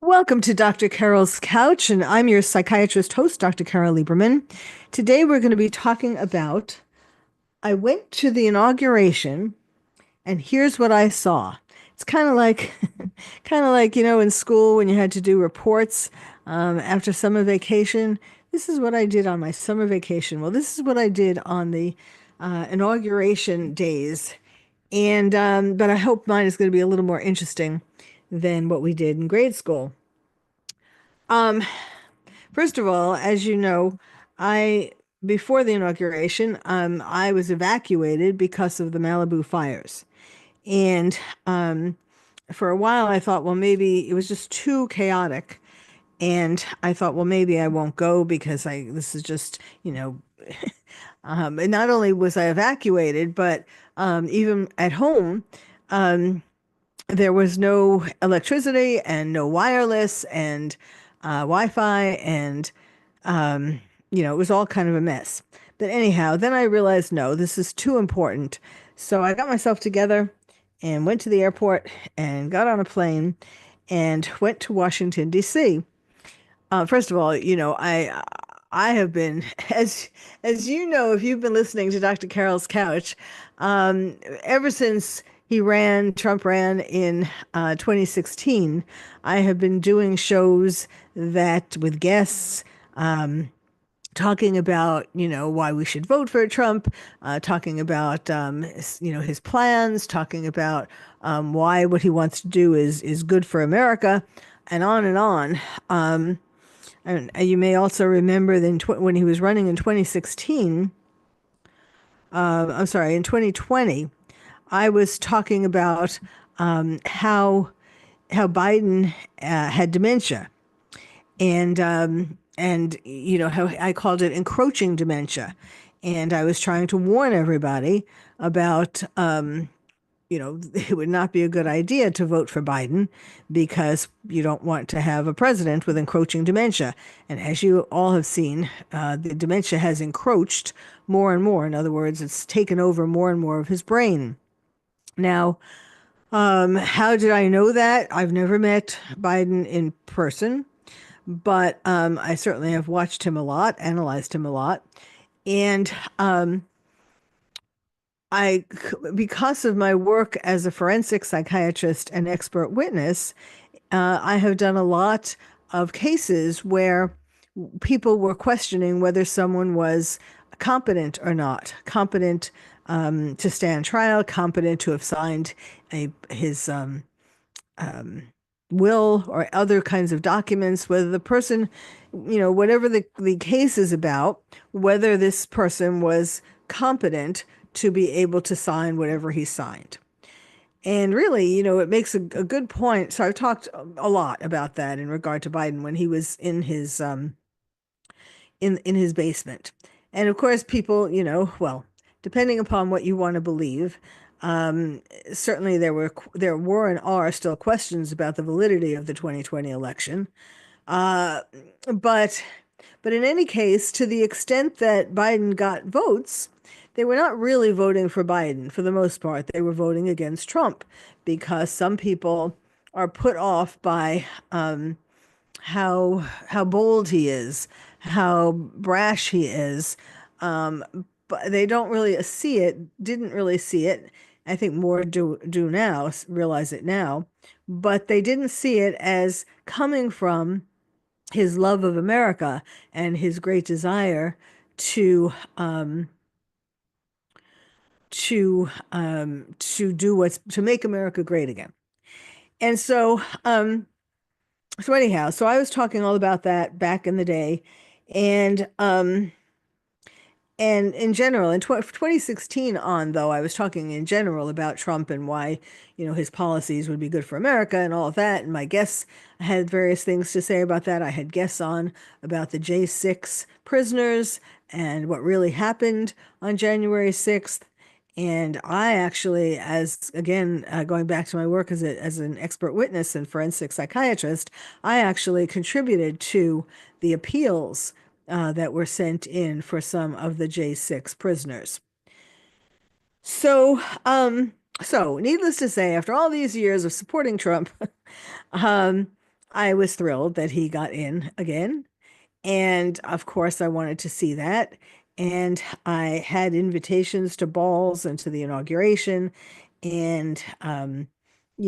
Welcome to Dr. Carol's Couch, and I'm your psychiatrist host, Dr. Carole Lieberman. Today we're going to be talking about I went to the inauguration, and here's what I saw. It's kind of like, in school when you had to do reports after summer vacation. This is what I did on my summer vacation. Well, this is what I did on the inauguration days, and but I hope mine is going to be a little more interesting than what we did in grade school. Um, First of all, as you know, I before the inauguration, I was evacuated because of the Malibu fires. And for a while, I thought, well, maybe it was just too chaotic. And I thought, well, maybe I won't go because this is just, and not only was I evacuated, but even at home, um, there was no electricity and no wireless and Wi-Fi and it was all kind of a mess. But anyhow, then I realized, no, this is too important. So I got myself together and went to the airport and got on a plane and went to Washington, D.C. First of all, I have been, as you know, if you've been listening to Dr. Carol's Couch, ever since Trump ran in 2016, I have been doing shows that with guests, talking about, why we should vote for Trump, talking about, his plans, talking about why what he wants to do is good for America, and on and on. And you may also remember that when he was running in 2016, I'm sorry, in 2020, I was talking about how Biden had dementia, and how I called it encroaching dementia, and I was trying to warn everybody about it would not be a good idea to vote for Biden because you don't want to have a president with encroaching dementia. And as you all have seen, the dementia has encroached more and more. In other words, it's taken over more and more of his brain. Now, how did I know that? I've never met Biden in person, but I certainly have watched him a lot, analyzed him a lot, and I, because of my work as a forensic psychiatrist and expert witness, I have done a lot of cases where people were questioning whether someone was competent or not, competent to stand trial, competent to have signed his will or other kinds of documents, whether the person, whatever the case is about, whether this person was competent to be able to sign whatever he signed. And really, it makes a good point. So I've talked a lot about that in regard to Biden when he was in his basement. And of course, people, well, depending upon what you want to believe, um, certainly there were and are still questions about the validity of the 2020 election. Uh, but but in any case, to the extent that Biden got votes, they were not really voting for Biden for the most part. They were voting against Trump because some people are put off by how bold he is, how brash he is. Um, but they don't really see it, didn't really see it. I think more do now, realize it now, but they didn't see it as coming from his love of America and his great desire to um, to make America great again. And so anyhow, so I was talking all about that back in the day, and and in general, in 2016 on, though, I was talking in general about Trump and why, his policies would be good for America and all of that. And my guests had various things to say about that. I had guests on about the J6 prisoners and what really happened on January 6th. And I actually, as again, going back to my work as an expert witness and forensic psychiatrist, I actually contributed to the appeals that were sent in for some of the J6 prisoners. So, so needless to say, after all these years of supporting Trump, um, I was thrilled that he got in again. And of course, I wanted to see that. And I had invitations to balls and to the inauguration. And,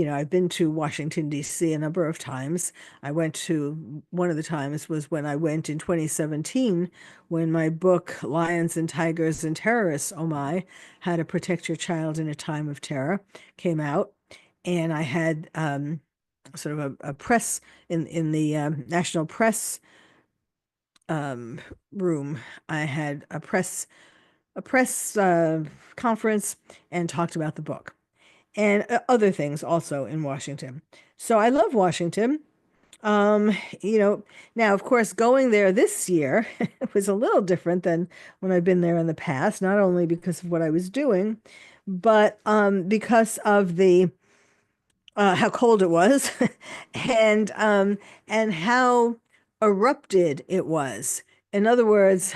I've been to Washington, D.C. a number of times. I went to one of the times was when I went in 2017 when my book, Lions and Tigers and Terrorists, Oh My, How to Protect Your Child in a Time of Terror, came out. And I had sort of a press in the National Press um, room. I had a press conference and talked about the book and other things also in Washington. So I love Washington. Um, you know, Now of course going there this year was a little different than when I've been there in the past, not only because of what I was doing, but because of the how cold it was and how erupted it was. In other words,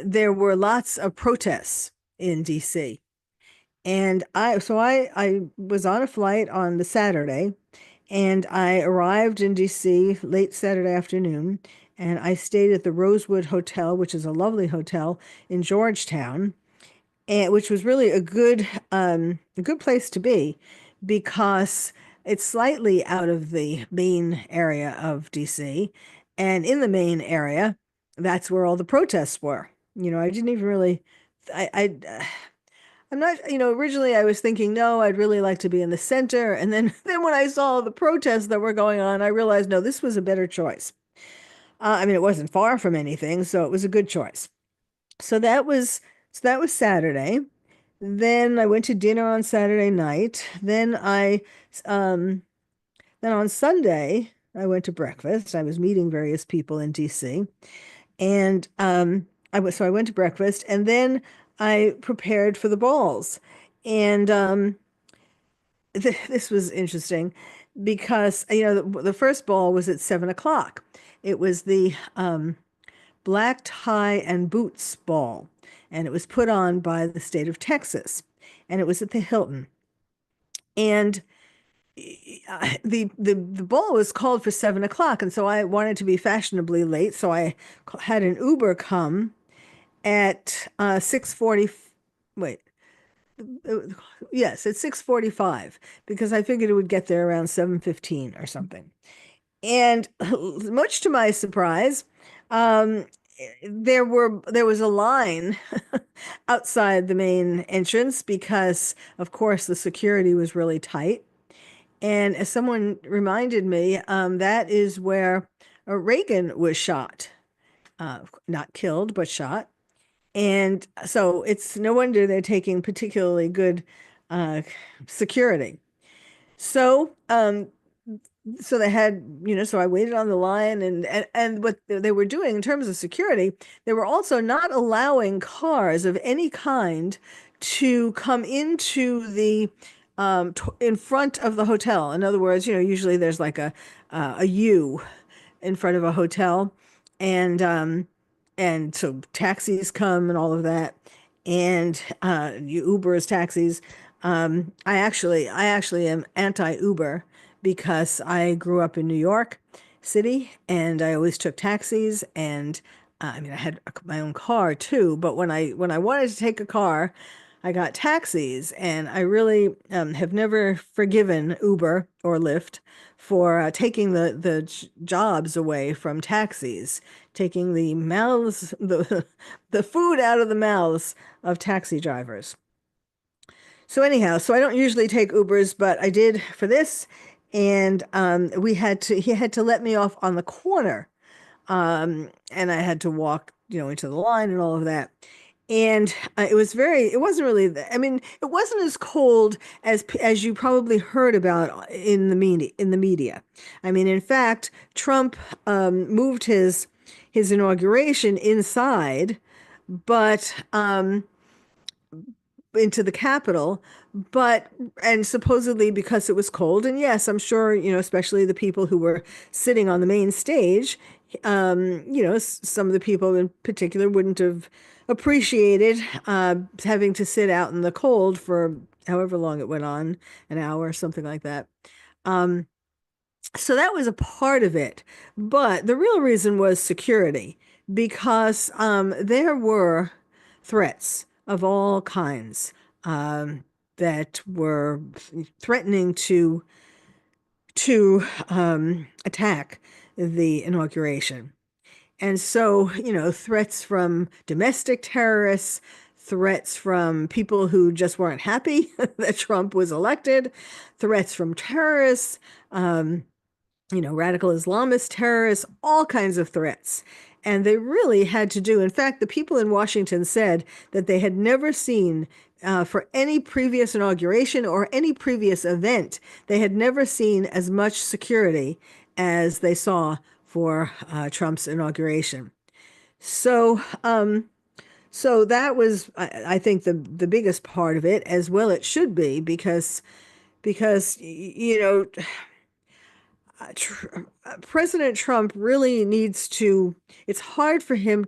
there were lots of protests in DC. And I was on a flight on the Saturday and I arrived in DC late Saturday afternoon and I stayed at the Rosewood Hotel, which is a lovely hotel in Georgetown, and which was really a good place to be because it's slightly out of the main area of DC, and in the main area, that's where all the protests were. I didn't even really, I'm not, originally I was thinking, no, I'd really like to be in the center, and then then when I saw the protests that were going on, I realized, no, this was a better choice. I mean, it wasn't far from anything, so it was a good choice. So that was so that was Saturday. Then I went to dinner on Saturday night. Um then on Sunday I went to breakfast. I was meeting various people in DC. And I went to breakfast and then I prepared for the balls. And this was interesting because the first ball was at 7 o'clock. It was the black tie and boots ball, and it was put on by the state of Texas, and it was at the Hilton. And the ball was called for 7 o'clock, and so I wanted to be fashionably late, so I had an Uber come at 6:40. Wait, yes, at 6:45 because I figured it would get there around 7:15 or something. And much to my surprise, um, there was a line outside the main entrance because, of course, the security was really tight. And as someone reminded me, that is where Reagan was shot, not killed, but shot. And so it's no wonder they're taking particularly good uh, security. So, they had, so I waited on the line and what they were doing in terms of security, they were also not allowing cars of any kind to come into the in front of the hotel. In other words, usually there's like a U in front of a hotel, and so taxis come and all of that, and Ubers, taxis. I actually am anti-Uber because I grew up in New York City and I always took taxis, and I mean I had my own car too, but when I wanted to take a car, I got taxis, and I really have never forgiven Uber or Lyft for taking the jobs away from taxis, taking the food out of the mouths of taxi drivers. So anyhow, so I don't usually take Ubers, but I did for this, and he had to let me off on the corner, and I had to walk, into the line and all of that. And it wasn't really, I mean, it wasn't as cold as you probably heard about in the media. I mean, in fact, Trump moved his inauguration inside, but into the Capitol, but and supposedly because it was cold. And yes, I'm sure, especially the people who were sitting on the main stage, some of the people in particular wouldn't have appreciated having to sit out in the cold for however long it went on, an hour or something like that. Um, So that was a part of it. But the real reason was security, because there were threats of all kinds that were threatening to attack the inauguration. And so, threats from domestic terrorists, threats from people who just weren't happy that Trump was elected, threats from terrorists, um, radical Islamist terrorists, all kinds of threats. And they really had to do. In fact, the people in Washington said that they had never seen, for any previous inauguration or any previous event, they had never seen as much security as they saw for Trump's inauguration. So, so that was, I think, the biggest part of it, as well it should be, because tr President Trump really needs to, it's hard for him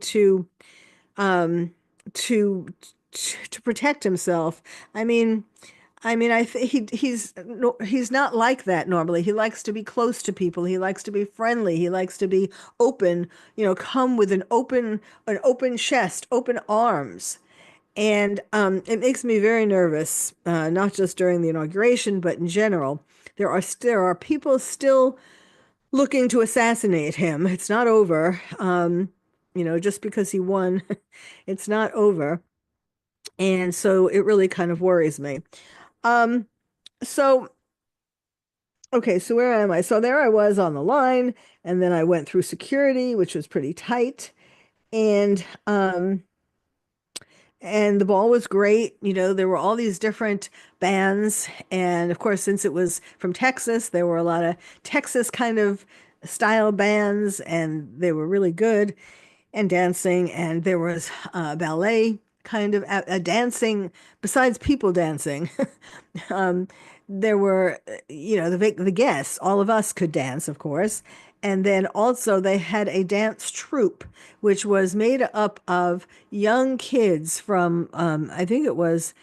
um to to protect himself. I mean, I think he's no, he's not like that normally. He likes to be close to people. He likes to be friendly. He likes to be open, come with an open chest, open arms. And it makes me very nervous, not just during the inauguration, but in general. There are people still looking to assassinate him. It's not over. Just because he won, it's not over. And so it really kind of worries me. Um, so okay, so where am I? So there I was on the line, and then I went through security, which was pretty tight. And and the ball was great. There were all these different bands. And of course, since it was from Texas, there were a lot of Texas kind of style bands, and they were really good and dancing. And there was ballet kind of dancing besides people dancing. Um, there were, the guests, all of us could dance, of course. And then also they had a dance troupe, which was made up of young kids from, I think it was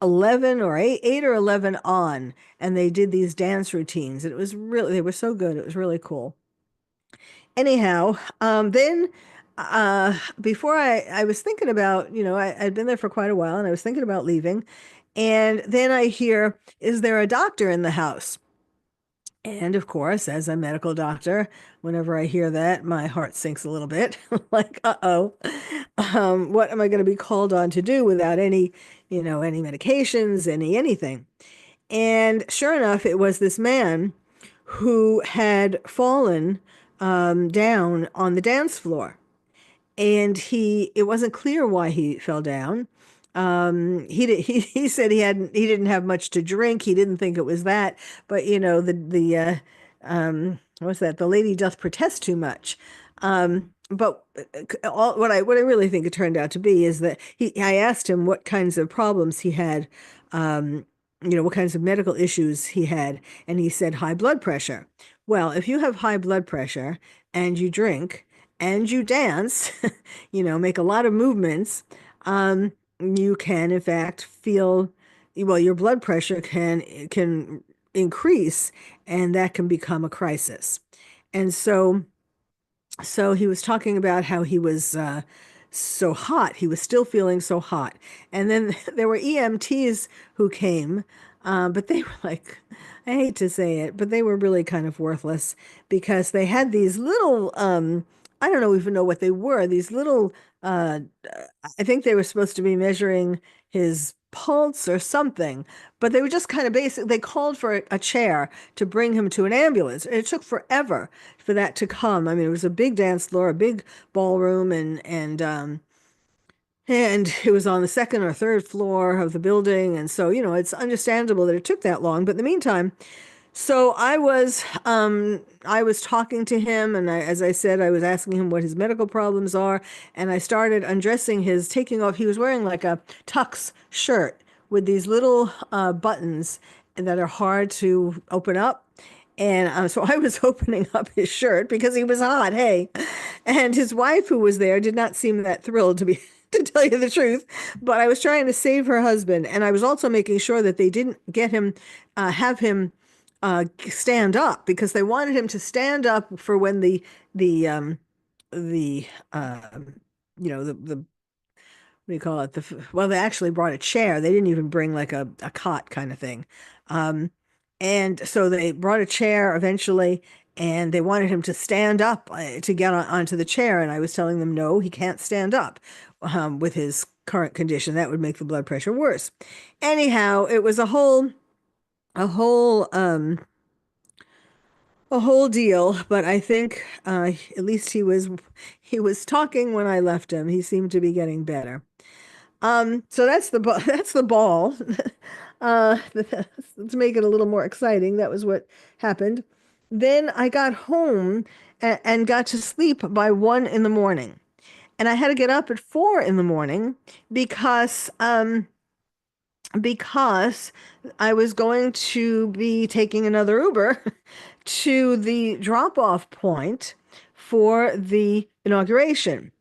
11 or 8 or 11 on, and they did these dance routines. It was really, they were so good. It was really cool. Anyhow, then before I was thinking about, I'd been there for quite a while and I was thinking about leaving. And then I hear, is there a doctor in the house? And of course, as a medical doctor, whenever I hear that, my heart sinks a little bit. Like, uh-oh, what am I going to be called on to do without any medications, anything? And sure enough, it was this man who had fallen down on the dance floor, and it wasn't clear why he fell down. He said he didn't have much to drink. He didn't think it was that, but what's that? The lady doth protest too much. But what I really think it turned out to be is that I asked him what kinds of problems he had, what kinds of medical issues he had, and he said high blood pressure. Well, if you have high blood pressure and you drink and you dance, make a lot of movements, you can in fact feel, well, your blood pressure can increase, and that can become a crisis. And so he was talking about how he was so hot. He was still feeling so hot. And then there were EMTs who came, but they were like, I hate to say it, but they were really kind of worthless, because they had these little, I don't know even know what they were, these little, I think they were supposed to be measuring his pulse or something, but they were just kind of basic. They called for a chair to bring him to an ambulance. And it took forever for that to come. I mean, it was a big dance floor, a big ballroom, and it was on the second or third floor of the building. And so, it's understandable that it took that long. But in the meantime, so I was talking to him, and as I said, I was asking him what his medical problems are, and I started undressing taking off. He was wearing like a tux shirt with these little buttons that are hard to open up. And so I was opening up his shirt because he was hot, hey. And his wife, who was there, did not seem that thrilled to tell you the truth. But I was trying to save her husband, and I was also making sure that they didn't have him stand up because they wanted him to stand up for when the the what do you call it? Well, they actually brought a chair. They didn't even bring like a cot kind of thing. Um, and so they brought a chair eventually, and they wanted him to stand up to get onto the chair. And I was telling them, no, he can't stand up with his current condition. That would make the blood pressure worse. Anyhow, it was a whole, a whole deal. But I think at least he was talking when I left him. He seemed to be getting better. So that's that's the ball. Let's make it a little more exciting. That was what happened. Then I got home and got to sleep by 1 in the morning. And I had to get up at 4 in the morning because because I was going to be taking another Uber to the drop-off point for the inauguration.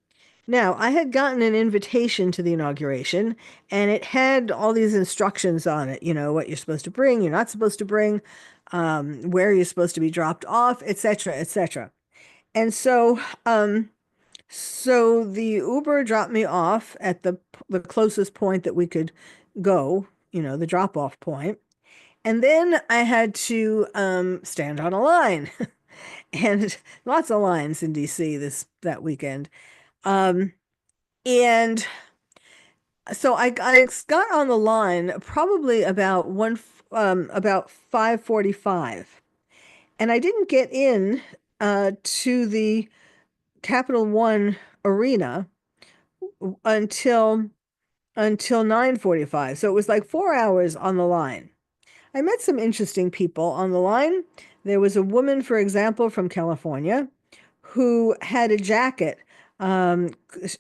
Now, I had gotten an invitation to the inauguration, and it had all these instructions on it, what you're supposed to bring, you're not supposed to bring, where you're supposed to be dropped off, etc., etc. And so the Uber dropped me off at the closest point that we could go, the drop-off point. And then I had to stand on a line, and lots of lines in DC that weekend. Um, and So I got on the line probably about 5:45, and I didn't get in to the Capital One arena until 9:45. So it was like 4 hours on the line. I met some interesting people on the line. There was a woman, for example, from California who had a jacket. Um,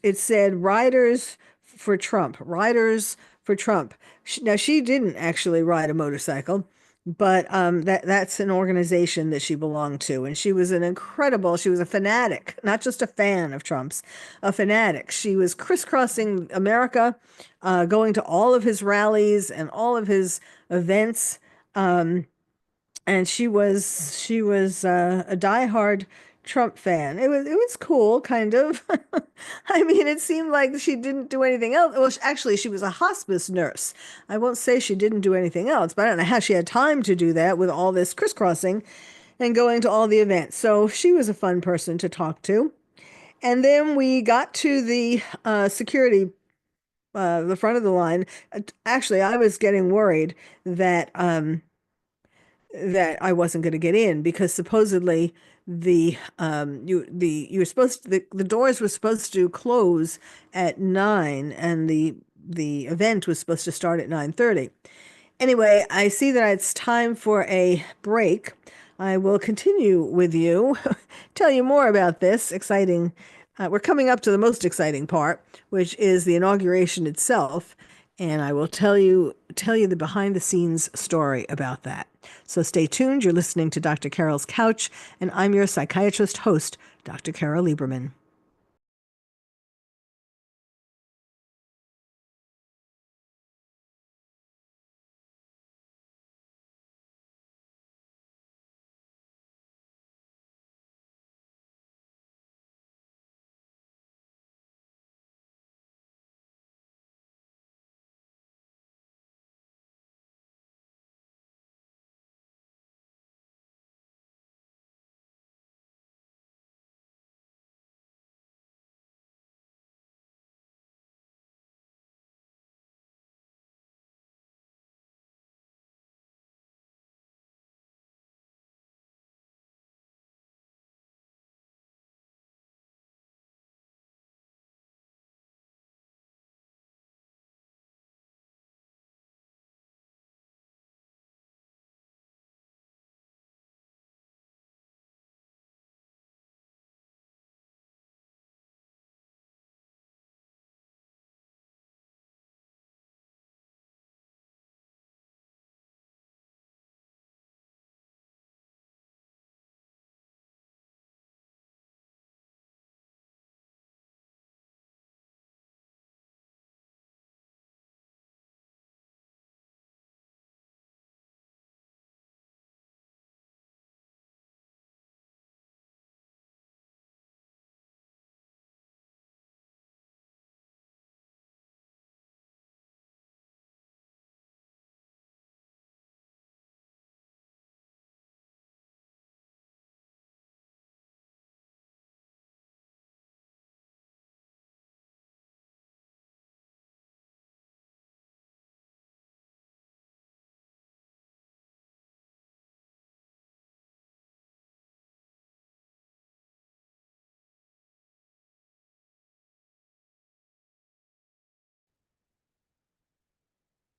it said "Riders for Trump," "Riders for Trump." Now, she didn't actually ride a motorcycle, but that's an organization that she belonged to. And she was a fanatic, not just a fan of Trump's, a fanatic. She was crisscrossing America, going to all of his rallies and all of his events. Um, and she was a diehard Trump fan. It was cool, kind of. I mean, it seemed like she didn't do anything else. Well, actually, she was a hospice nurse. I won't say she didn't do anything else, but I don't know how she had time to do that with all this crisscrossing and going to all the events. So she was a fun person to talk to. And then we got to the security, the front of the line. Actually, I was getting worried that I wasn't going to get in because supposedly you were supposed to, the doors were supposed to close at 9 and the event was supposed to start at 9:30. Anyway, I see that it's time for a break. I will continue with you, tell you more about this exciting. We're coming up to the most exciting part, which is the inauguration itself, and I will tell you the behind the scenes story about that. So stay tuned. You're listening to Dr. Carol's Couch, and I'm your psychiatrist host, Dr. Carol Lieberman.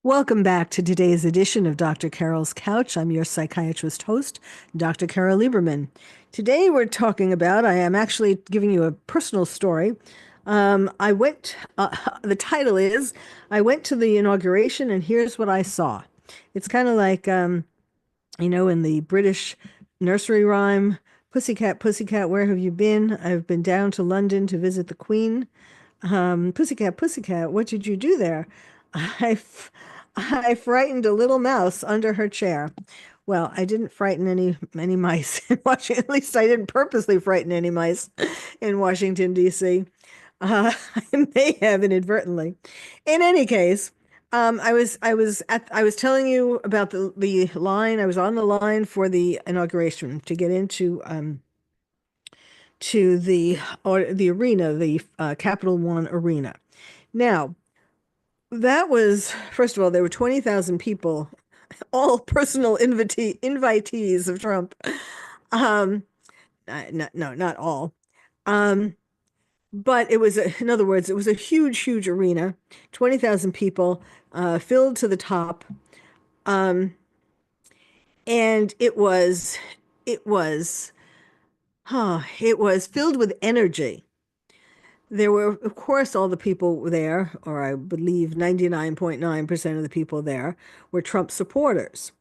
Welcome back to today's edition of Dr. Carol's Couch. I'm your psychiatrist host, Dr. Carol Lieberman. Today we're talking about, I am actually giving you a personal story. I went, the title is, I went to the inauguration and here's what I saw. It's kind of like, in the British nursery rhyme, Pussycat, Pussycat, where have you been? I've been down to London to visit the Queen. Pussycat, Pussycat, what did you do there? I, f- I frightened a little mouse under her chair. Well, I didn't frighten any mice in Washington. At least I didn't purposely frighten any mice in Washington, D.C. I may have inadvertently. In any case, I was telling you about the line. I was on the line for the inauguration to get into to the arena, the Capital One arena. Now, that was, first of all, there were 20,000 people, all personal invitees of Trump. Um, no, not all. Um, but in other words, it was a huge, huge arena, 20,000 people, filled to the top. Um, and it was filled with energy. There were, of course, all the people there, or I believe 99.9% of the people there were Trump supporters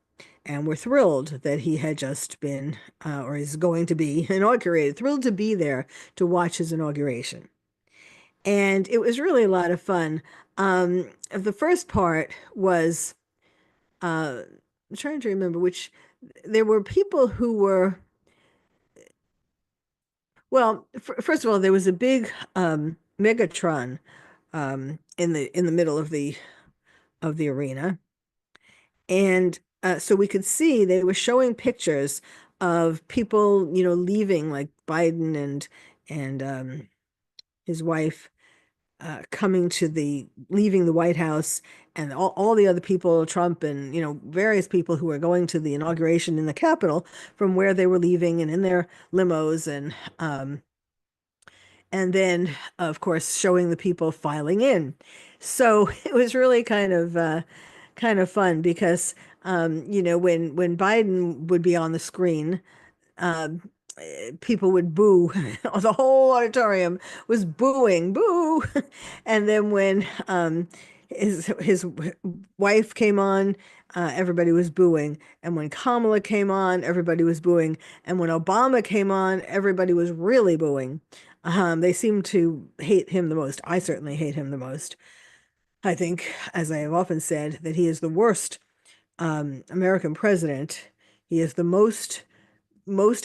and were thrilled that he had just been, or is going to be inaugurated, thrilled to be there to watch his inauguration. And it was really a lot of fun. The first part was, I'm trying to remember which, there were people who were, well, first of all, there was a big Megatron in the middle of the arena, and so we could see they were showing pictures of people, leaving, like Biden and his wife coming to the leaving the White House, and all the other people, Trump and various people who were going to the inauguration in the Capitol from where they were leaving and in their limos and then of course showing the people filing in. So it was really kind of fun because when Biden would be on the screen, um, people would boo. The whole auditorium was booing, boo. And then when his wife came on, everybody was booing. And when Kamala came on, everybody was booing. And when Obama came on, everybody was really booing. They seemed to hate him the most. I certainly hate him the most. I think, as I have often said, that he is the worst American president. He is the most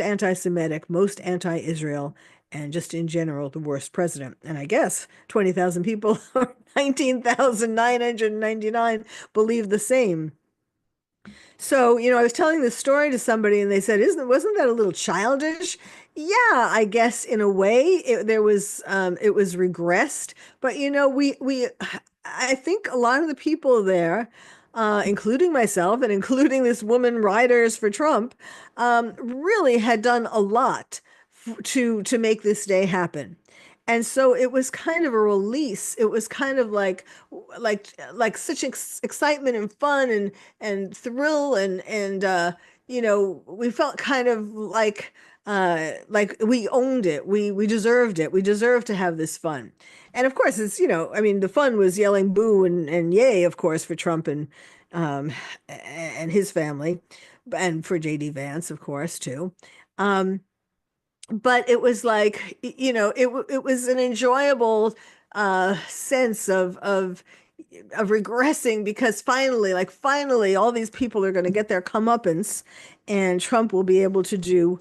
anti-Semitic, most anti-Israel, and just in general, the worst president. And I guess 20,000 people or 19,999 believe the same. So, I was telling this story to somebody and they said, wasn't that a little childish? Yeah, I guess in a way it was regressed, but I think a lot of the people there, including myself and including this woman Riders for Trump, really had done a lot to make this day happen. And so it was kind of a release. It was kind of like such excitement and fun and thrill and we felt kind of like we owned it. We deserved it. We deserved to have this fun. And of course I mean the fun was yelling boo and yay, of course, for Trump and his family and for JD Vance, of course, too. Um, but it was like it was an enjoyable sense of regressing because finally all these people are going to get their comeuppance and Trump will be able to do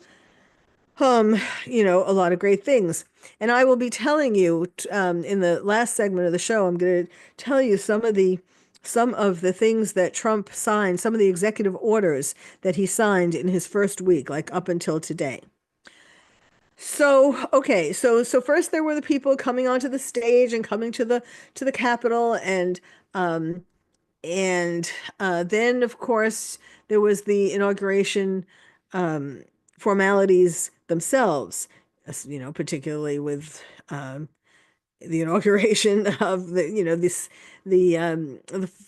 um a lot of great things. And I will be telling you in the last segment of the show, I'm going to tell you some of the things that Trump signed, some of the executive orders that he signed in his first week, like up until today. So, okay, so first there were the people coming onto the stage and coming to the Capitol um and then of course there was the inauguration um formalities themselves, particularly with the inauguration of the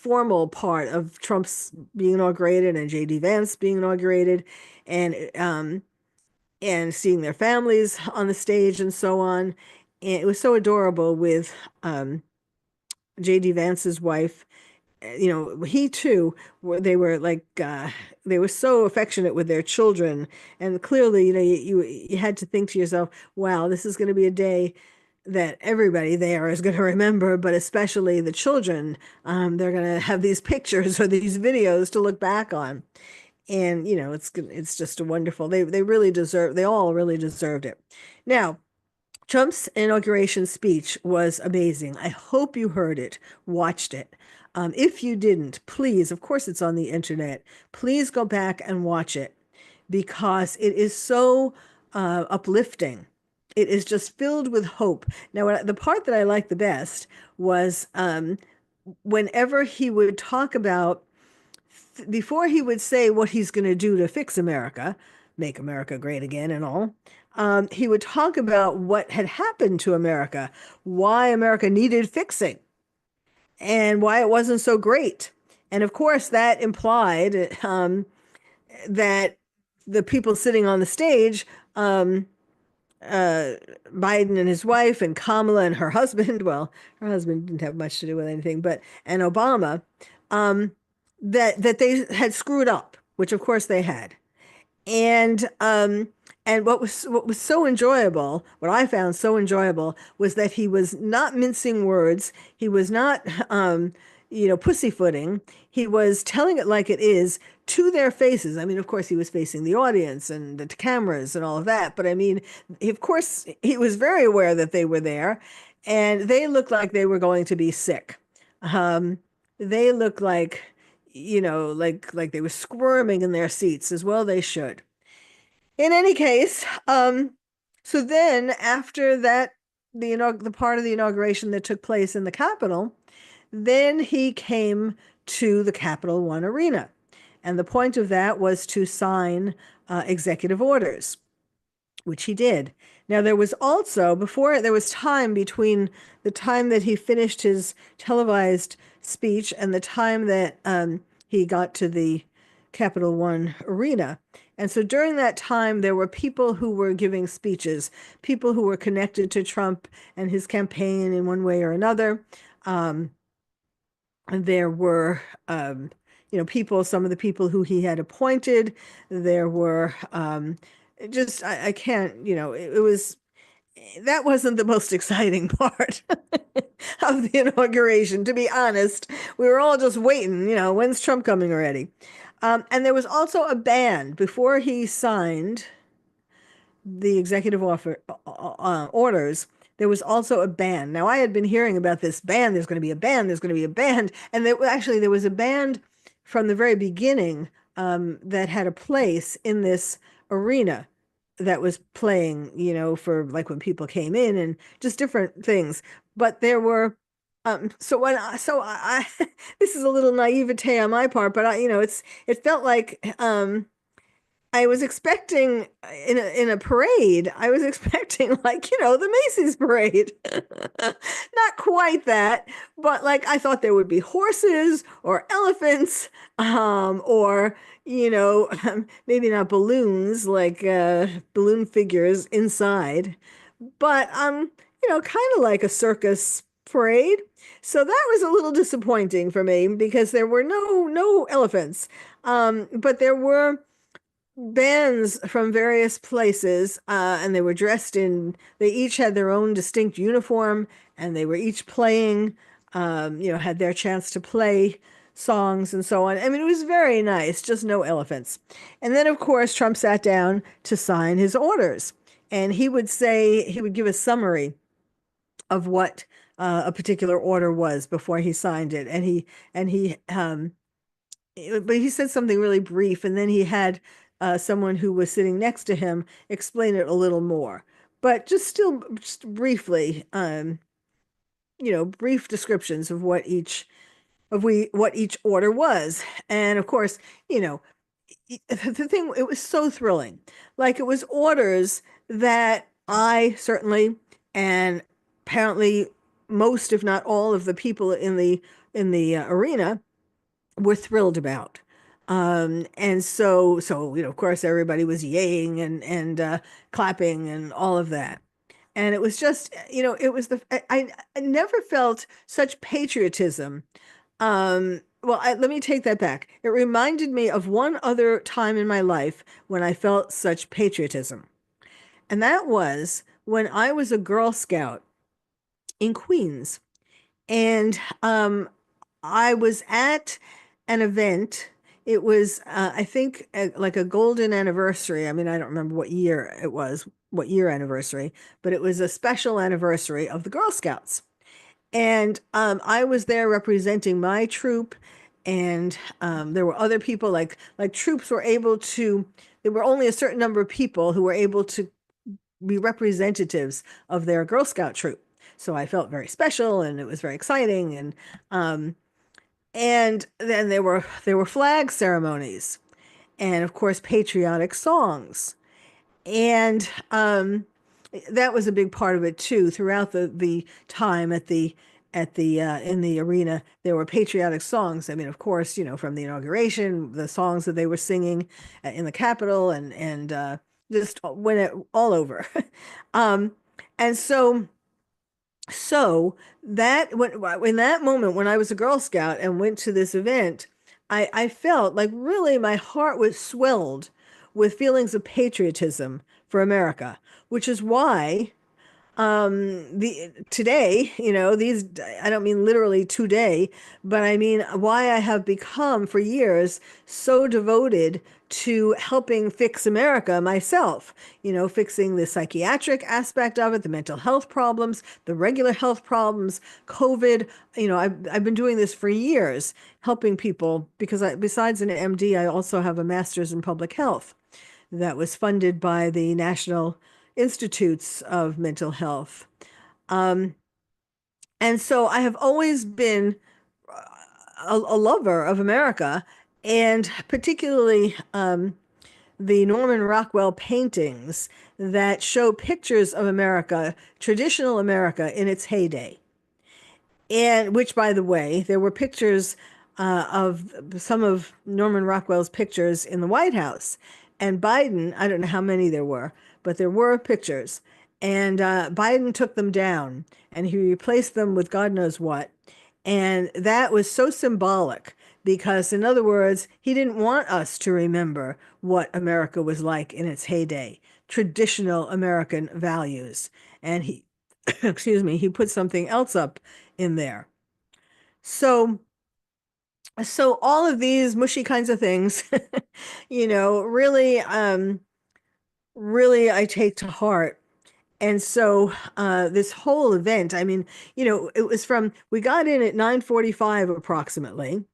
formal part of Trump's being inaugurated and J.D. Vance being inaugurated, and and seeing their families on the stage and so on. And it was so adorable with um, J.D. Vance's wife. He too, they were like, they were so affectionate with their children. And clearly, you had to think to yourself, wow, this is going to be a day that everybody there is going to remember, but especially the children. They're going to have these pictures or these videos to look back on. And, it's just a wonderful, they all really deserved it. Now, Trump's inauguration speech was amazing. I hope you heard it, watched it. If you didn't, please, of course, it's on the internet. Please go back and watch it because it is so uplifting. It is just filled with hope. Now, the part that I liked the best was whenever he would talk about before he would say what he's going to do to fix America, make America great again and all, he would talk about what had happened to America, why America needed fixing, and why it wasn't so great. And of course, that implied that the people sitting on the stage, um, uh, Biden and his wife, and Kamala and her husband, well, her husband didn't have much to do with anything, but and Obama, um, that they had screwed up, which of course they had. And what was so enjoyable, what I found so enjoyable was that he was not mincing words. He was not pussyfooting. He was telling it like it is to their faces. I mean, of course, he was facing the audience and the cameras and all of that, but I mean, of course, he was very aware that they were there, and they looked like they were going to be sick. Um, they looked like, like they were squirming in their seats, as well they should. In any case, so then after that, the part of the inauguration that took place in the Capitol, then he came to the Capital One Arena. And the point of that was to sign executive orders, which he did. Now, there was also, before, there was time between the time that he finished his televised speech and the time that he got to the Capital One Arena. And so during that time, there were people who were giving speeches, people who were connected to Trump and his campaign in one way or another. Um, there were, people, some of the people who he had appointed. There were just, I can't, it was, that wasn't the most exciting part of the inauguration, to be honest. We were all just waiting, when's Trump coming already? And there was also a band before he signed the orders. There was also a band. Now, I had been hearing about this band. There's going to be a band. There's going to be a band. And there was a band from the very beginning that had a place in this arena that was playing, for like when people came in and just different things. But there were, this is a little naivete on my part, but it felt like, I was expecting in a parade, I was expecting like, the Macy's parade. Not quite that, but like I thought there would be horses or elephants, or maybe not balloons, like balloon figures inside, but kind of like a circus parade. So that was a little disappointing for me because there were no elephants. But there were bands from various places, and they each had their own distinct uniform, and they were each playing, had their chance to play songs and so on. I mean, it was very nice, just no elephants. And then, of course, Trump sat down to sign his orders, and he would give a summary of what a particular order was before he signed it, but he said something really brief, and then he had someone who was sitting next to him explain it a little more. But just briefly, brief descriptions of what each order was. And of course, the thing, it was so thrilling. Like it was orders that I certainly, and apparently most, if not all, of the people in the arena were thrilled about. And so of course, everybody was yaying and clapping and all of that. And it was just, it was I never felt such patriotism. Let me take that back. It reminded me of one other time in my life when I felt such patriotism. And that was when I was a Girl Scout in Queens. And I was at an event. It was, I think, like a golden anniversary. I mean, I don't remember what year it was, what year anniversary, but it was a special anniversary of the Girl Scouts. And I was there representing my troop, and there were other people like troops were able to. There were only a certain number of people who were able to be representatives of their Girl Scout troop. So I felt very special, and it was very exciting. Um, and then there were flag ceremonies, and of course patriotic songs, and that was a big part of it too. Throughout the time at the in the arena, there were patriotic songs. I mean, of course, from the inauguration, the songs that they were singing in the Capitol, and just went it all over. um, and so that when in that moment when I was a Girl Scout and went to this event, I felt like really my heart was swelled with feelings of patriotism for America, which is why the today, these, I don't mean literally today, but I mean why I have become for years so devoted to helping fix America myself, fixing the psychiatric aspect of it, the mental health problems, the regular health problems, COVID. I've been doing this for years, helping people because besides an MD, I also have a master's in public health that was funded by the National Institutes of Mental Health. Um, and so I have always been a lover of America, and particularly the Norman Rockwell paintings that show pictures of America, traditional America in its heyday. And which, by the way, there were pictures of some of Norman Rockwell's pictures in the White House. And Biden, I don't know how many there were, but there were pictures. And Biden took them down and he replaced them with God knows what. And that was so symbolic because, in other words, he didn't want us to remember what America was like in its heyday, traditional American values. And he, excuse me, he put something else up in there. So, so all of these mushy kinds of things, really, really I take to heart. And so this whole event, I mean, it was we got in at 9:45 approximately,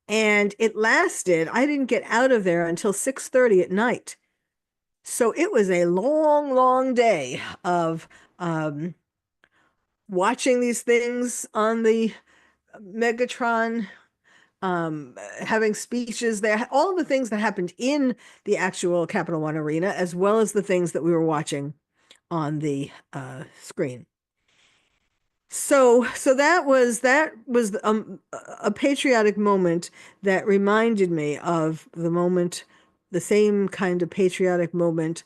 and it lasted, I didn't get out of there until 6:30 at night. So it was a long, long day of um, watching these things on the Megatron, having speeches there, all of the things that happened in the actual Capital One Arena, as well as the things that we were watching on the screen. So that was a patriotic moment that reminded me of the moment, the same kind of patriotic moment,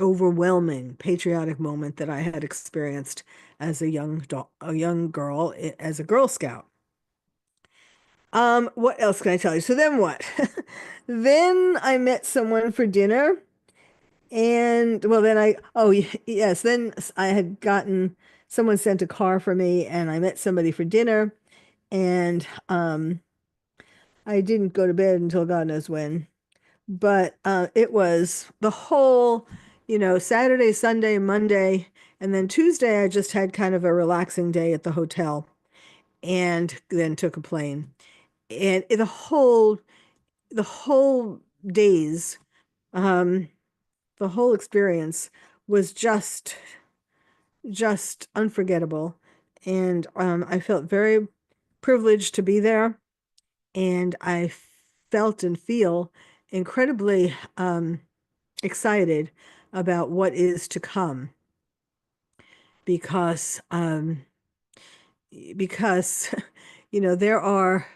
overwhelming patriotic moment that I had experienced as a young girl, as a Girl Scout. What else can I tell you? So then what? Then I met someone for dinner, and well, then yes, then I had gotten someone sent a car for me, and I met somebody for dinner, and I didn't go to bed until God knows when. But it was the whole, Saturday, Sunday, Monday, and then Tuesday I just had kind of a relaxing day at the hotel, and then took a plane. And the whole days, um, the whole experience was just unforgettable. And I felt very privileged to be there, and I felt and feel incredibly excited about what is to come because because you know there are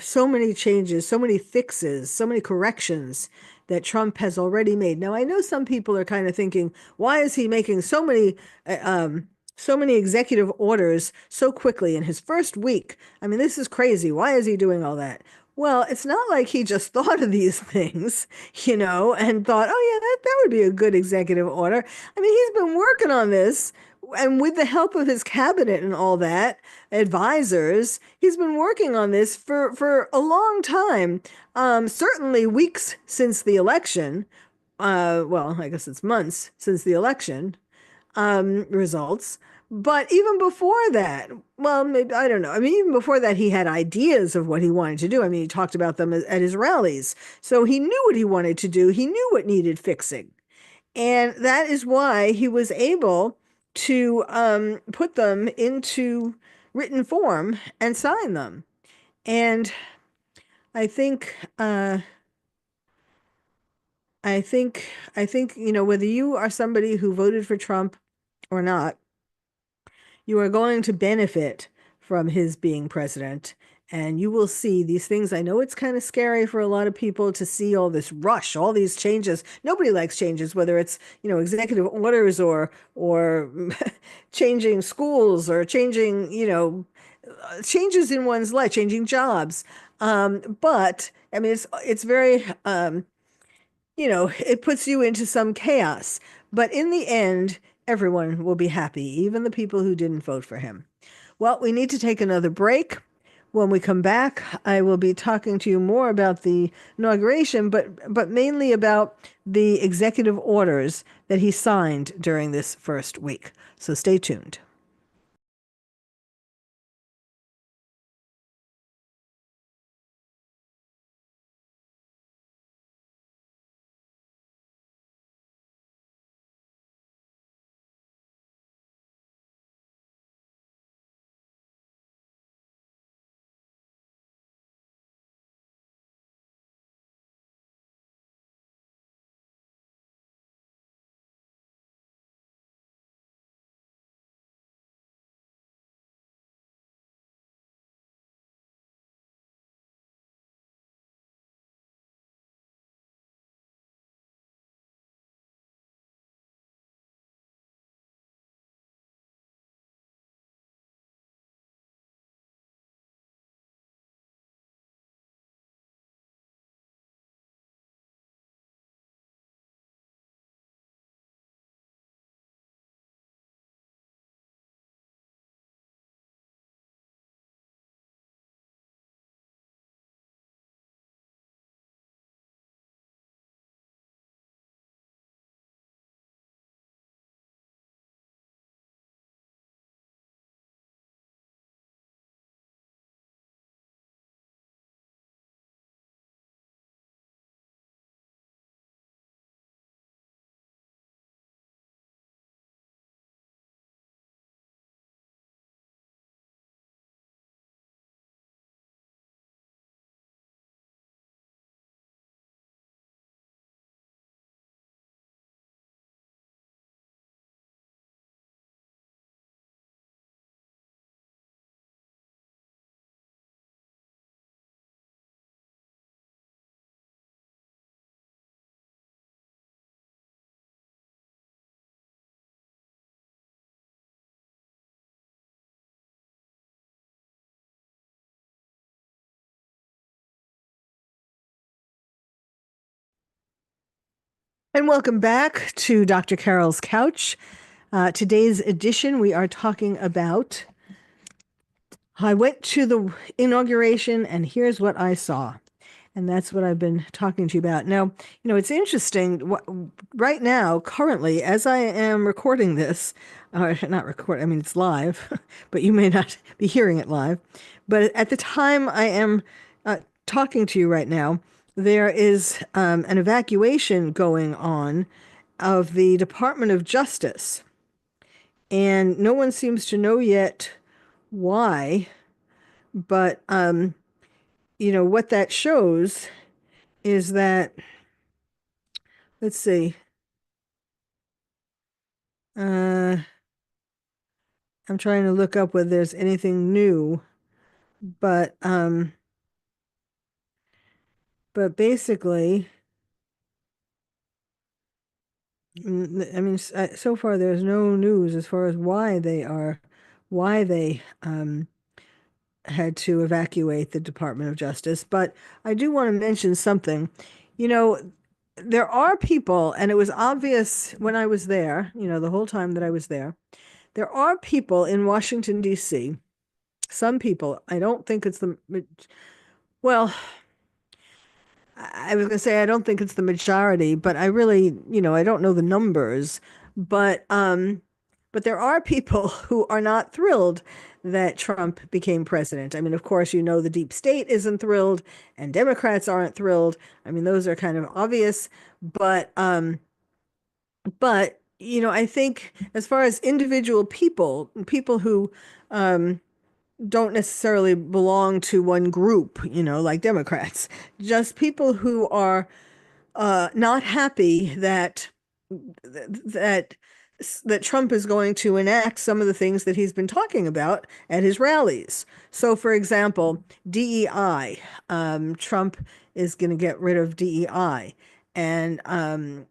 so many changes, so many fixes, so many corrections that Trump has already made. Now, I know some people are kind of thinking, why is he making uh, um, so many executive orders so quickly in his first week? I mean, this is crazy. Why is he doing all that? Well, it's not like he just thought of these things, and thought, oh yeah, that would be a good executive order. I mean, he's been working on this, and with the help of his cabinet and all that, advisors. He's been working on this for a long time, certainly weeks since the election. Well, I guess it's months since the election results. But even before that, well, maybe I don't know. I mean, even before that, he had ideas of what he wanted to do. I mean, he talked about them at his rallies. So he knew what he wanted to do. He knew what needed fixing. And that is why he was able to put them into written form and sign them. And I think, uh, I think, whether you are somebody who voted for Trump or not, you are going to benefit from his being president. And you will see these things. I know it's kind of scary for a lot of people to see all this rush, all these changes. Nobody likes changes, whether it's, executive orders or changing schools or changing, changes in one's life, changing jobs. But I mean, it's very, it puts you into some chaos. But in the end, everyone will be happy, even the people who didn't vote for him. Well, we need to take another break. When we come back, I will be talking to you more about the inauguration, but mainly about the executive orders that he signed during this first week. So stay tuned. And welcome back to Dr. Carol's Couch. Today's edition, we are talking about I went to the inauguration and here's what I saw. And that's what I've been talking to you about. Now, it's interesting. Right now, currently, as I am recording this, not record, I mean, it's live, but you may not be hearing it live. But at the time I am talking to you right now, there is an evacuation going on of the Department of Justice. And no one seems to know yet why, but what that shows is that, let's see, uh, I'm trying to look up whether there's anything new, but basically, I mean, so far there's no news as far as why they had to evacuate the Department of Justice. But I do want to mention something. You know, there are people, and it was obvious when I was there, the whole time that I was there, there are people in Washington, D.C., some people, I don't think it's well, I was going to say I don't think it's the majority, but I really, I don't know the numbers, but there are people who are not thrilled that Trump became president. I mean, of course, the deep state isn't thrilled and Democrats aren't thrilled. I mean, those are kind of obvious, but I think as far as individual people, people who don't necessarily belong to one group, like Democrats, just people who are not happy that that Trump is going to enact some of the things that he's been talking about at his rallies. So, for example, DEI. Trump is going to get rid of DEI and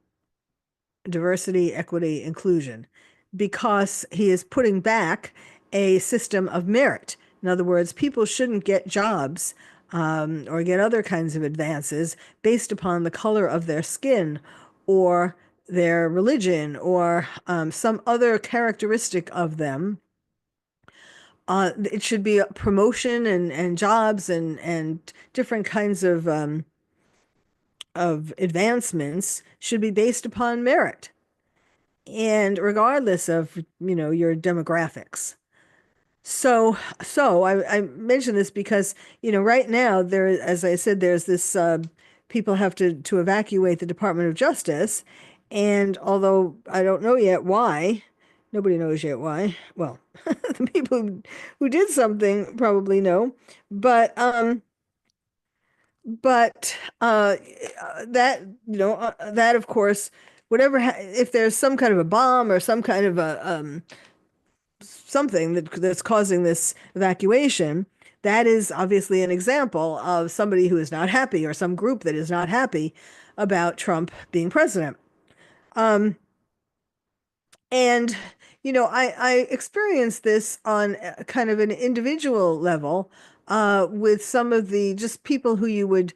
diversity, equity, inclusion, because he is putting back a system of merit. In other words, people shouldn't get jobs or get other kinds of advances based upon the color of their skin or their religion or some other characteristic of them. It should be a promotion and jobs and different kinds of advancements should be based upon merit and regardless of your demographics. So I mention this because right now there, as I said, there's this people have to evacuate the Department of Justice, and although I don't know yet why, nobody knows yet why. Well, the people who did something probably know, but but that that of course, whatever if there's some kind of a bomb or some kind of a something that's causing this evacuation, that is obviously an example of somebody who is not happy or some group that is not happy about Trump being president. Um, and I experienced this on kind of an individual level with some of the just people who you would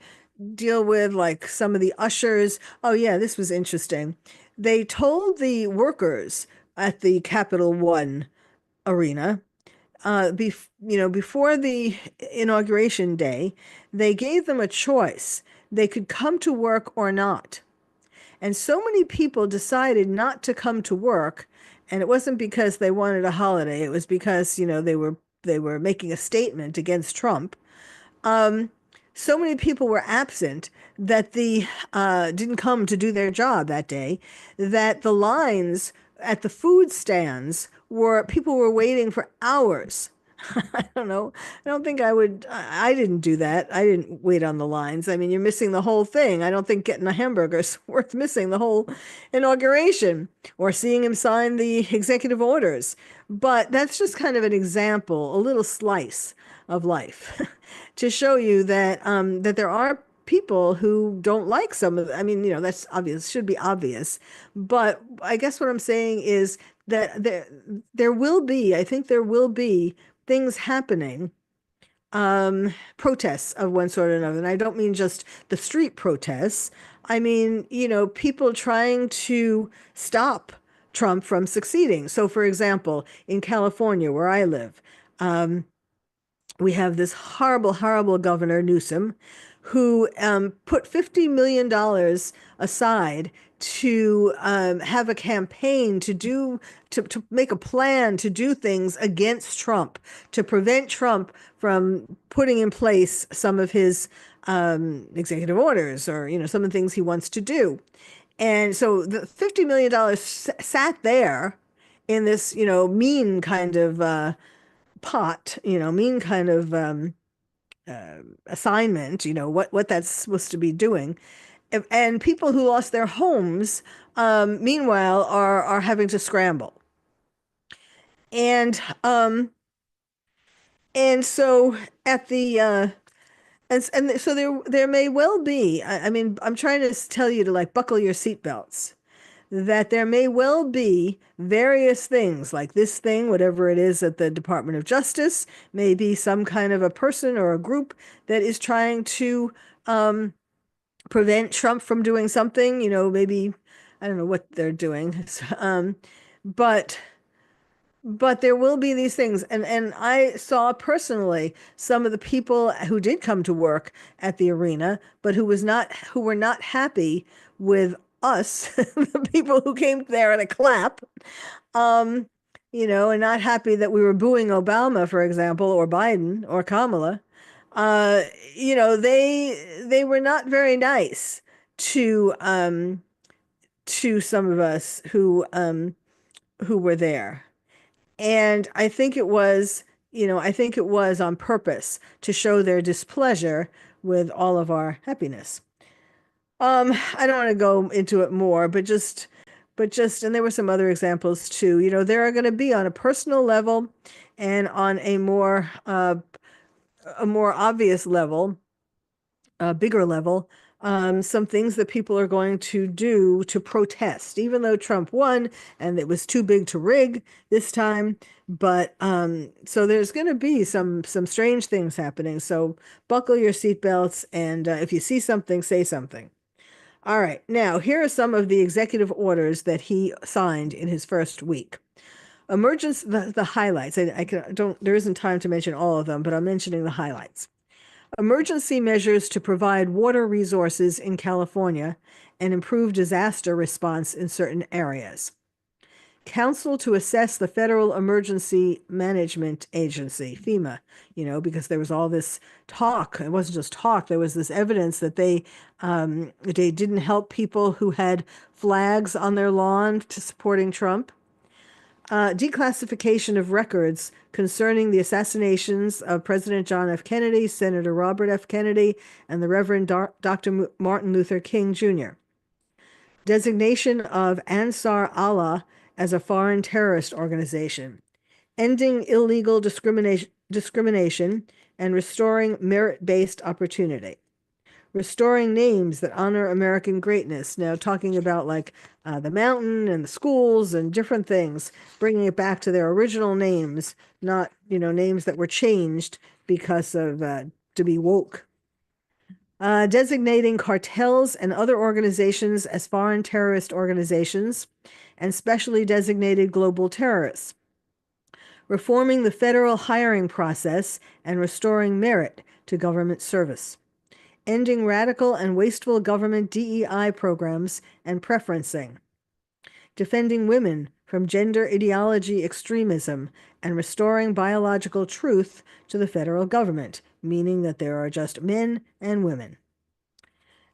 deal with, like some of the ushers. Oh yeah, this was interesting. They told the workers at the Capital One arena, before the inauguration day, they gave them a choice. They could come to work or not. And so many people decided not to come to work, and it wasn't because they wanted a holiday. It was because, they were making a statement against Trump. Um, so many people were absent that the didn't come to do their job that day, that the lines at the food stands were people were waiting for hours. I don't know. I don't think I would. I didn't do that. I didn't wait on the lines. I mean, you're missing the whole thing. I don't think getting a hamburger is worth missing the whole inauguration or seeing him sign the executive orders. But that's just kind of an example, a little slice of life to show you that there are people who don't like some of, I mean, that's obvious, should be obvious. But I guess what I'm saying is that there will be, I think there will be things happening, protests of one sort or another. And I don't mean just the street protests. I mean, people trying to stop Trump from succeeding. So, for example, in California, where I live, we have this horrible, horrible governor, Newsom, who put $50 million aside to have a campaign to make a plan to do things against Trump, to prevent Trump from putting in place some of his executive orders or, some of the things he wants to do. And so the $50 million sat there in this, mean kind of pot, mean kind of assignment, what that's supposed to be doing. And people who lost their homes, meanwhile, are having to scramble. And and so at the and so there may well be, I mean, I'm trying to tell you to like buckle your seatbelts, that there may well be various things like this thing, whatever it is at the Department of Justice, may be some kind of a person or a group that is trying to um, prevent Trump from doing something, maybe I don't know what they're doing. But but there will be these things. And I saw personally some of the people who did come to work at the arena, but who were not happy with us, the people who came there in a clap, um, and not happy that we were booing Obama, for example, or Biden or Kamala. Uh, they were not very nice to some of us who were there. And I think it was on purpose to show their displeasure with all of our happiness. I don't want to go into it more, and there were some other examples too. There are going to be on a personal level and on a more obvious level, a bigger level, some things that people are going to do to protest, even though Trump won and it was too big to rig this time. But so there's going to be some strange things happening. So buckle your seatbelts, and if you see something, say something. All right, now here are some of the executive orders that he signed in his first week. The highlights. Don't, there isn't time to mention all of them, but I'm mentioning the highlights. Emergency measures to provide water resources in California and improve disaster response in certain areas. Council to assess the Federal Emergency Management Agency, FEMA, because there was all this talk. It wasn't just talk, there was this evidence that they didn't help people who had flags on their lawn to supporting Trump. Declassification of records concerning the assassinations of President John F. Kennedy, Senator Robert F. Kennedy, and the Reverend Dr. Martin Luther King Jr. Designation of Ansar Allah as a foreign terrorist organization. Ending illegal discrimination and restoring merit-based opportunity. Restoring names that honor American greatness. Now, talking about like the mountain and the schools and different things, bringing it back to their original names, not, names that were changed because of to be woke. Designating cartels and other organizations as foreign terrorist organizations and specially designated global terrorists. Reforming the federal hiring process and restoring merit to government service. Ending radical and wasteful government DEI programs and preferencing. Defending women from gender ideology extremism and restoring biological truth to the federal government, meaning that there are just men and women.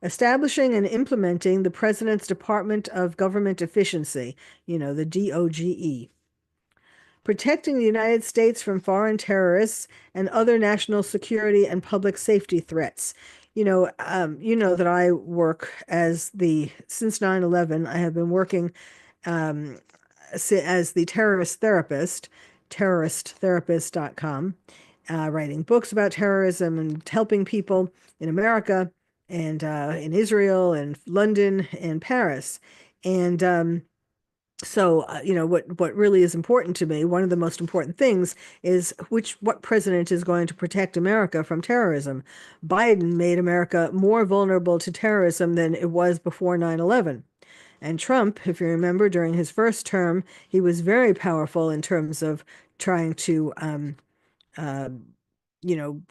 Establishing and implementing the President's Department of Government Efficiency, the DOGE. Protecting the United States from foreign terrorists and other national security and public safety threats. That I work since 9/11, I have been working as the terroristtherapist.com, writing books about terrorism and helping people in America and in Israel and London and Paris. And so, what really is important to me, one of the most important things is what president is going to protect America from terrorism. Biden made America more vulnerable to terrorism than it was before 9/11. And Trump, if you remember, during his first term, he was very powerful in terms of trying to, uh,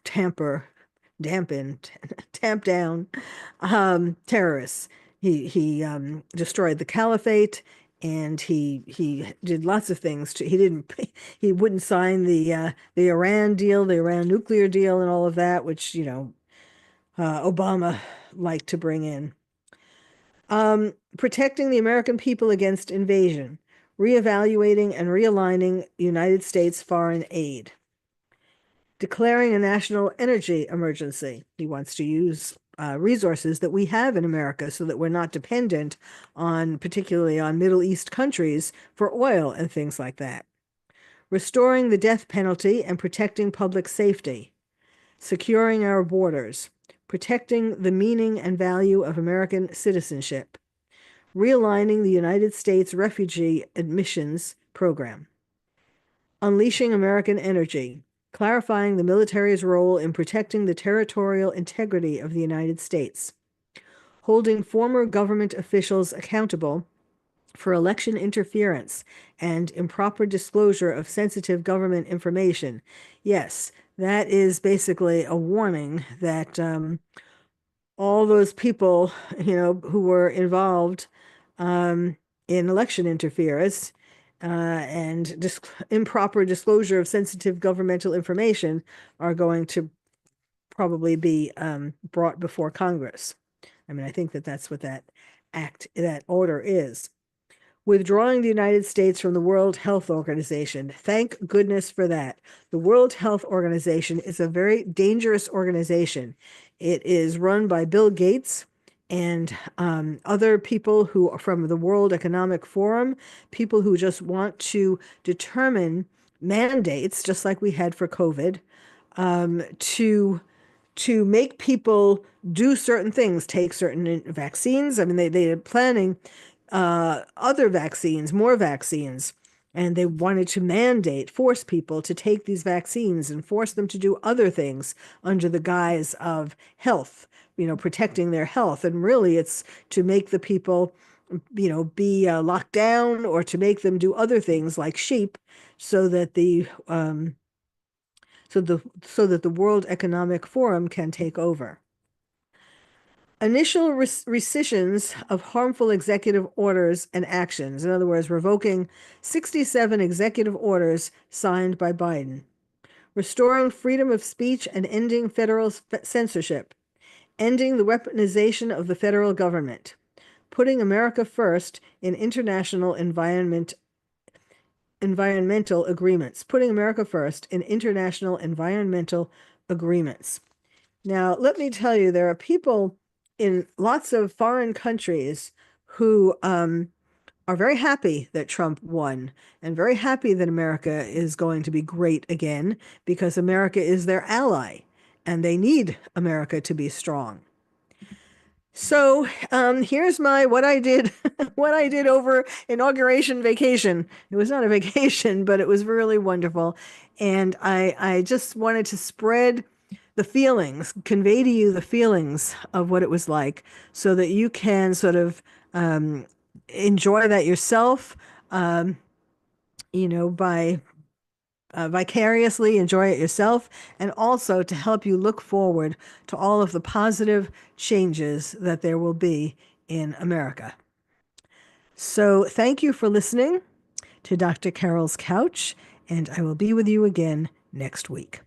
tamper, dampen, tamp down terrorists. He destroyed the caliphate, and he did lots of things. He wouldn't sign the Iran deal, the Iran nuclear deal, and all of that, which Obama liked to bring in. Protecting the American people against invasion, reevaluating and realigning United States foreign aid. Declaring a national energy emergency. He wants to use resources that we have in America so that we're not dependent particularly on Middle East countries for oil and things like that. restoring the death penalty and protecting public safety, securing our borders, protecting the meaning and value of American citizenship, realigning the United States refugee admissions program, unleashing American energy, clarifying the military's role in protecting the territorial integrity of the United States, holding former government officials accountable for election interference and improper disclosure of sensitive government information. Yes, that is basically a warning that all those people, who were involved in election interference and improper disclosure of sensitive governmental information are going to probably be brought before Congress. I mean, I think that that's what that order is. Withdrawing the United States from the World Health Organization. Thank goodness for that. The World Health Organization is a very dangerous organization. It is run by Bill Gates and other people who are from the World Economic Forum, people who just want to determine mandates, just like we had for COVID, to make people do certain things, take certain vaccines. I mean, they are planning other vaccines, more vaccines, and they wanted to force people to take these vaccines and force them to do other things under the guise of health, protecting their health. And really, it's to make the people, be locked down or to make them do other things like sheep, so that the World Economic Forum can take over. Initial rescissions of harmful executive orders and actions. In other words, revoking 67 executive orders signed by Biden. Restoring freedom of speech and ending federal censorship. Ending the weaponization of the federal government. Putting America first in international environmental agreements. Putting America first in international environmental agreements. Now, let me tell you, there are people in lots of foreign countries who are very happy that Trump won and very happy that America is going to be great again, because America is their ally and they need America to be strong. So here's what I did what I did over inauguration vacation. It was not a vacation, but it was really wonderful. And I just wanted to spread the feelings, convey to you the feelings of what it was like, so that you can sort of enjoy that yourself, by vicariously enjoy it yourself, and also to help you look forward to all of the positive changes that there will be in America. So thank you for listening to Dr. Carole's Couch, and I will be with you again next week.